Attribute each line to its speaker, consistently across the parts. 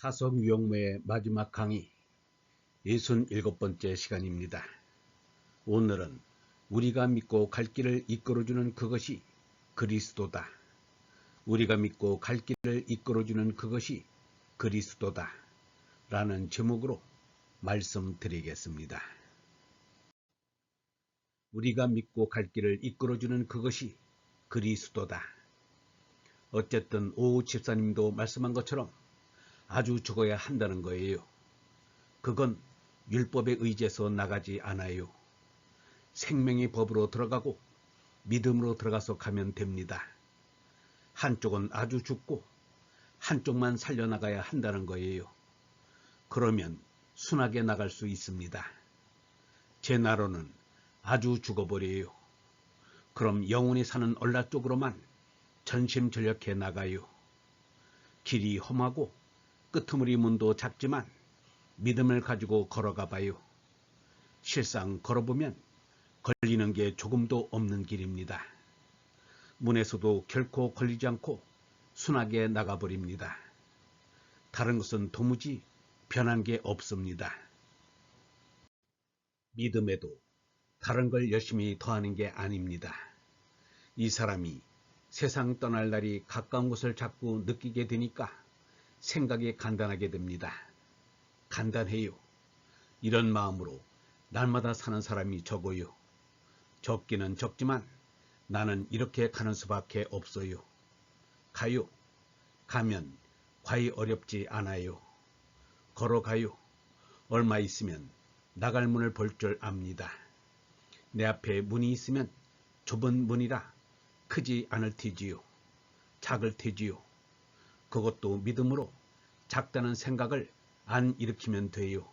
Speaker 1: 타성유형무의 마지막 강의 67번째 시간입니다. 오늘은 우리가 믿고 갈 길을 이끌어주는 그것이 그리스도다. 우리가 믿고 갈 길을 이끌어주는 그것이 그리스도다. 라는 제목으로 말씀드리겠습니다. 우리가 믿고 갈 길을 이끌어주는 그것이 그리스도다. 어쨌든 오 집사님도 말씀한 것처럼 아주 죽어야 한다는 거예요. 그건 율법에 의지해서 나가지 않아요. 생명의 법으로 들어가고 믿음으로 들어가서 가면 됩니다. 한쪽은 아주 죽고 한쪽만 살려나가야 한다는 거예요. 그러면 순하게 나갈 수 있습니다. 제 나로는 아주 죽어버려요. 그럼 영혼이 사는 얼라 쪽으로만 전심전력해 나가요. 길이 험하고 끄트머리 문도 작지만 믿음을 가지고 걸어가 봐요. 실상 걸어보면 걸리는 게 조금도 없는 길입니다. 문에서도 결코 걸리지 않고 순하게 나가버립니다. 다른 것은 도무지 변한 게 없습니다. 믿음에도 다른 걸 열심히 더하는 게 아닙니다. 이 사람이 세상 떠날 날이 가까운 것을 자꾸 느끼게 되니까 생각이 간단하게 됩니다. 간단해요. 이런 마음으로 날마다 사는 사람이 적어요. 적기는 적지만 나는 이렇게 가는 수밖에 없어요. 가요. 가면 과히 어렵지 않아요. 걸어가요. 얼마 있으면 나갈 문을 볼 줄 압니다. 내 앞에 문이 있으면 좁은 문이라 크지 않을 테지요. 작을 테지요. 그것도 믿음으로 작다는 생각을 안 일으키면 돼요.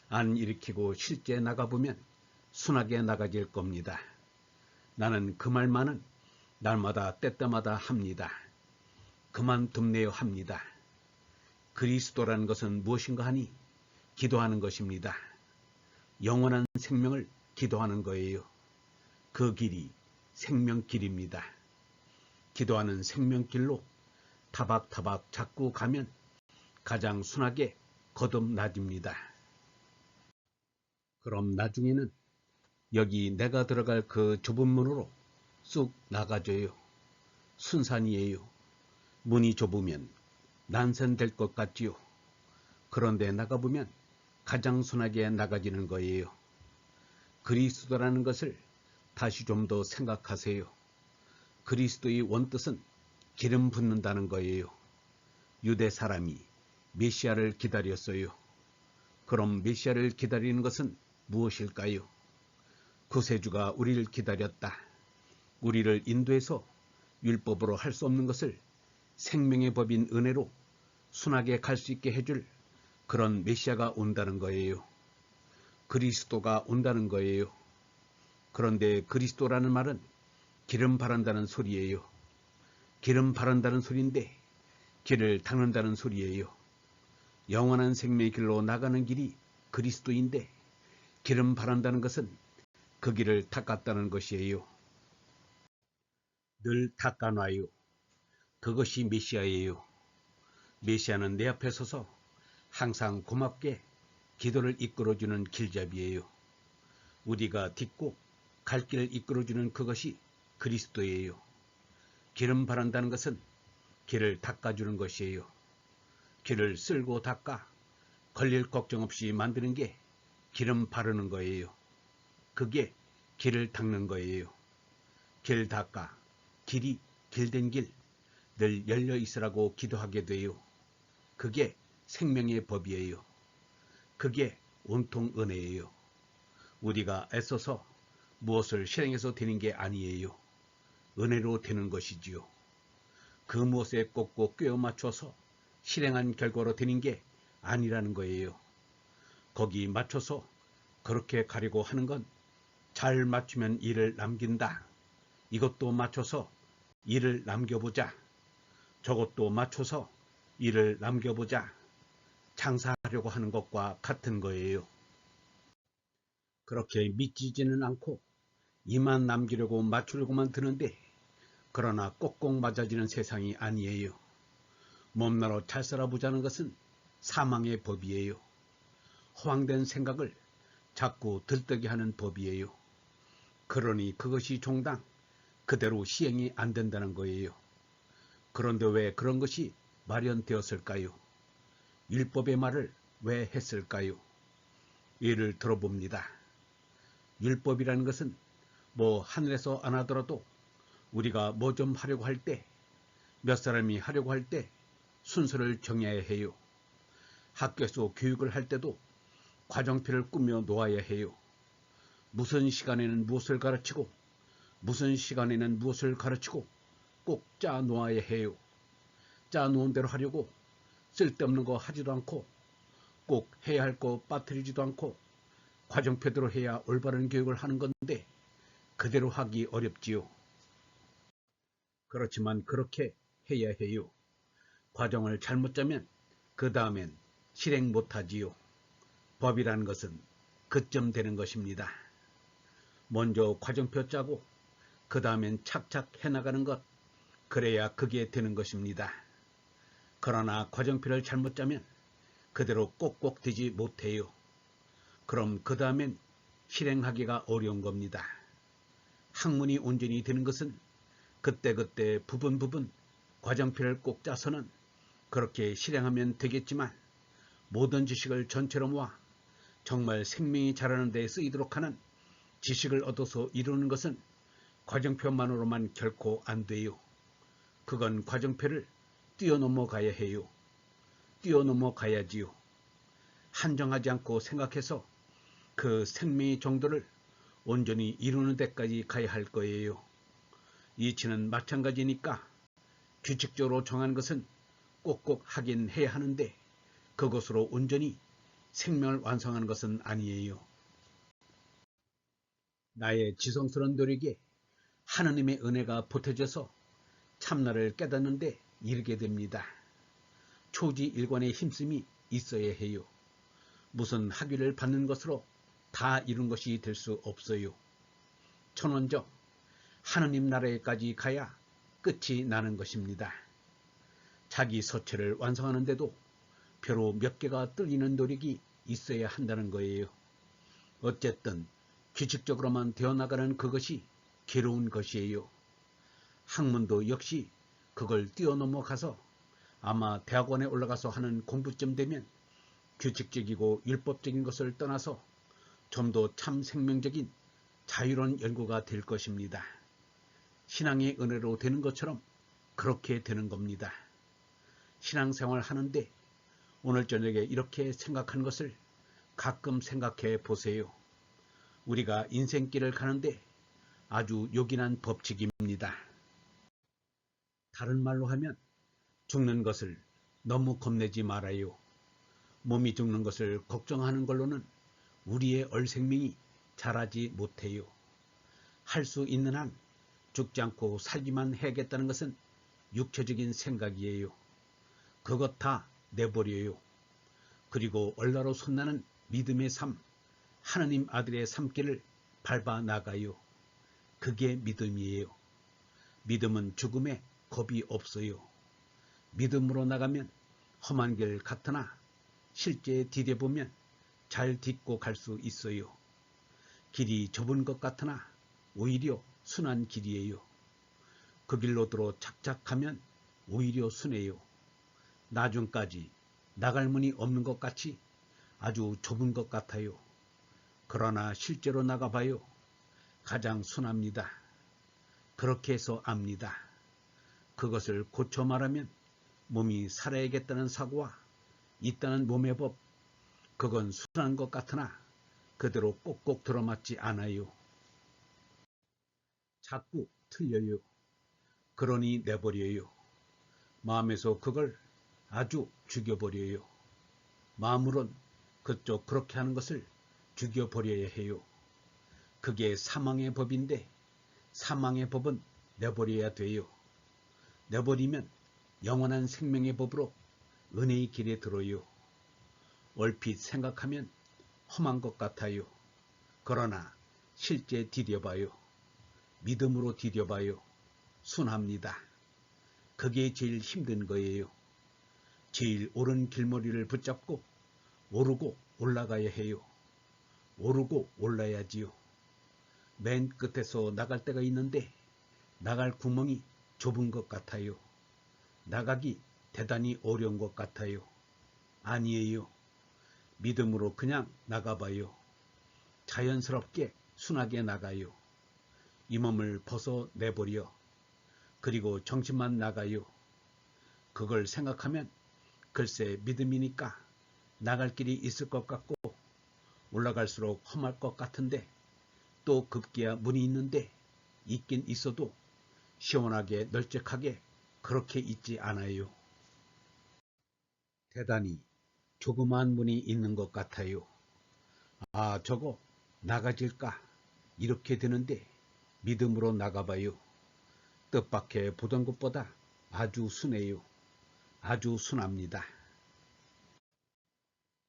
Speaker 1: 안 일으키고 실제 나가보면 순하게 나가질 겁니다. 나는 그 말만은 날마다 때때마다 합니다. 그만둡네요 합니다. 그리스도라는 것은 무엇인가 하니 기도하는 것입니다. 영원한 생명을 기도하는 거예요. 그 길이 생명길입니다. 기도하는 생명길로 타박타박 자꾸 가면 가장 순하게 거듭나집니다. 그럼 나중에는 여기 내가 들어갈 그 좁은 문으로 쑥 나가줘요. 순산이에요. 문이 좁으면 난센될 것 같지요. 그런데 나가보면 가장 순하게 나가지는 거예요. 그리스도라는 것을 다시 좀 더 생각하세요. 그리스도의 원뜻은 기름 붓는다는 거예요. 유대 사람이 메시아를 기다렸어요. 그럼 메시아를 기다리는 것은 무엇일까요? 구세주가 우리를 기다렸다. 우리를 인도해서 율법으로 할 수 없는 것을 생명의 법인 은혜로 순하게 갈 수 있게 해줄 그런 메시아가 온다는 거예요. 그리스도가 온다는 거예요. 그런데 그리스도라는 말은 기름 바른다는 소리예요. 기름 바른다는 소리인데 길을 닦는다는 소리예요. 영원한 생명의 길로 나가는 길이 그리스도인데 기름 바른다는 것은 그 길을 닦았다는 것이에요. 늘 닦아놔요. 그것이 메시아예요. 메시아는 내 앞에 서서 항상 고맙게 기도를 이끌어주는 길잡이예요. 우리가 딛고 갈 길을 이끌어주는 그것이 그리스도예요. 기름 바른다는 것은 길을 닦아주는 것이에요. 길을 쓸고 닦아 걸릴 걱정 없이 만드는 게 기름 바르는 거예요. 그게 길을 닦는 거예요. 길 닦아 길이 길된 길 늘 열려 있으라고 기도하게 돼요. 그게 생명의 법이에요. 그게 온통 은혜예요. 우리가 애써서 무엇을 실행해서 되는 게 아니에요. 은혜로 되는 것이지요. 그 무엇에 꼭꼭 꿰어 맞춰서 실행한 결과로 되는 게 아니라는 거예요. 거기 맞춰서 그렇게 가려고 하는 건 잘 맞추면 일을 남긴다. 이것도 맞춰서 일을 남겨보자. 저것도 맞춰서 일을 남겨보자. 장사하려고 하는 것과 같은 거예요. 그렇게 미치지는 않고 이만 남기려고 맞추려고만 드는데 그러나 꼭꼭 맞아지는 세상이 아니에요. 몸나로 잘 살아보자는 것은 사망의 법이에요. 허황된 생각을 자꾸 들뜨게 하는 법이에요. 그러니 그것이 종당 그대로 시행이 안 된다는 거예요. 그런데 왜 그런 것이 마련되었을까요? 율법의 말을 왜 했을까요? 예를 들어봅니다. 율법이라는 것은 뭐 하늘에서 안 하더라도 우리가 뭐 좀 하려고 할 때, 몇 사람이 하려고 할 때 순서를 정해야 해요. 학교에서 교육을 할 때도 과정표를 꾸며 놓아야 해요. 무슨 시간에는 무엇을 가르치고 무슨 시간에는 무엇을 가르치고 꼭 짜 놓아야 해요. 짜 놓은 대로 하려고 쓸데없는 거 하지도 않고 꼭 해야 할 거 빠뜨리지도 않고 과정표대로 해야 올바른 교육을 하는 건데 그대로 하기 어렵지요. 그렇지만 그렇게 해야 해요. 과정을 잘못 짜면 그 다음엔 실행 못하지요. 법이라는 것은 그쯤 되는 것입니다. 먼저 과정표 짜고 그 다음엔 착착 해나가는 것, 그래야 그게 되는 것입니다. 그러나 과정표를 잘못 짜면 그대로 꼭꼭 되지 못해요. 그럼 그 다음엔 실행하기가 어려운 겁니다. 학문이 온전히 되는 것은 그때그때 부분 과정표를 꼭 짜서는 그렇게 실행하면 되겠지만 모든 지식을 전체로 모아 정말 생명이 자라는 데 쓰이도록 하는 지식을 얻어서 이루는 것은 과정표만으로만 결코 안 돼요. 그건 과정표를 뛰어넘어 가야 해요. 뛰어넘어 가야지요. 한정하지 않고 생각해서 그 생명의 정도를 온전히 이루는 데까지 가야 할 거예요. 이치는 마찬가지니까 규칙적으로 정한 것은 꼭꼭 하긴 해야 하는데 그것으로 온전히 생명을 완성하는 것은 아니에요. 나의 지성스러운 노력에 하느님의 은혜가 보태져서 참나를 깨닫는데 이르게 됩니다. 초지일관의 힘씀이 있어야 해요. 무슨 학위를 받는 것으로 다 이룬 것이 될 수 없어요. 천원적 하느님 나라에까지 가야 끝이 나는 것입니다. 자기 서체를 완성하는데도 벼로 몇 개가 뚫리는 노력이 있어야 한다는 거예요. 어쨌든 규칙적으로만 되어나가는 그것이 괴로운 것이에요. 학문도 역시 그걸 뛰어넘어 가서 아마 대학원에 올라가서 하는 공부쯤 되면 규칙적이고 율법적인 것을 떠나서 좀 더 참 생명적인 자유로운 연구가 될 것입니다. 신앙의 은혜로 되는 것처럼 그렇게 되는 겁니다. 신앙생활 하는데 오늘 저녁에 이렇게 생각한 것을 가끔 생각해 보세요. 우리가 인생길을 가는데 아주 요긴한 법칙입니다. 다른 말로 하면 죽는 것을 너무 겁내지 말아요. 몸이 죽는 것을 걱정하는 걸로는 우리의 얼생명이 자라지 못해요. 할 수 있는 한 죽지 않고 살기만 해야겠다는 것은 육체적인 생각이에요. 그것 다 내버려요. 그리고 얼라로 솟나는 믿음의 삶, 하느님 아들의 삶길을 밟아 나가요. 그게 믿음이에요. 믿음은 죽음에 겁이 없어요. 믿음으로 나가면 험한 길 같으나 실제 디뎌보면 잘 딛고 갈 수 있어요. 길이 좁은 것 같으나 오히려 순한 길이에요. 그 길로 들어 착착 가면 오히려 순해요. 나중까지 나갈 문이 없는 것 같이 아주 좁은 것 같아요. 그러나 실제로 나가봐요. 가장 순합니다. 그렇게 해서 압니다. 그것을 고쳐 말하면 몸이 살아야겠다는 사고와 있다는 몸의 법, 그건 순한 것 같으나 그대로 꼭꼭 들어맞지 않아요. 자꾸 틀려요. 그러니 내버려요. 마음에서 그걸 아주 죽여버려요. 마음으론 그쪽 그렇게 하는 것을 죽여버려야 해요. 그게 사망의 법인데 사망의 법은 내버려야 돼요. 내버리면 영원한 생명의 법으로 은혜의 길에 들어요. 얼핏 생각하면 험한 것 같아요. 그러나 실제 디뎌봐요. 믿음으로 디뎌봐요. 순합니다. 그게 제일 힘든 거예요. 제일 오른 길머리를 붙잡고 오르고 올라가야 해요. 오르고 올라야지요. 맨 끝에서 나갈 때가 있는데 나갈 구멍이 좁은 것 같아요. 나가기 대단히 어려운 것 같아요. 아니에요. 믿음으로 그냥 나가봐요. 자연스럽게 순하게 나가요. 이 몸을 벗어내버려. 그리고 정신만 나가요. 그걸 생각하면 글쎄 믿음이니까 나갈 길이 있을 것 같고 올라갈수록 험할 것 같은데 또 급기야 문이 있는데 있긴 있어도 시원하게 널찍하게 그렇게 있지 않아요. 대단히 조그마한 문이 있는 것 같아요. 아, 저거 나가질까? 이렇게 되는데 믿음으로 나가봐요. 뜻밖의 보던 것보다 아주 순해요. 아주 순합니다.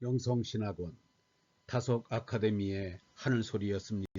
Speaker 1: 영성신학원 다속 아카데미의 하늘소리였습니다.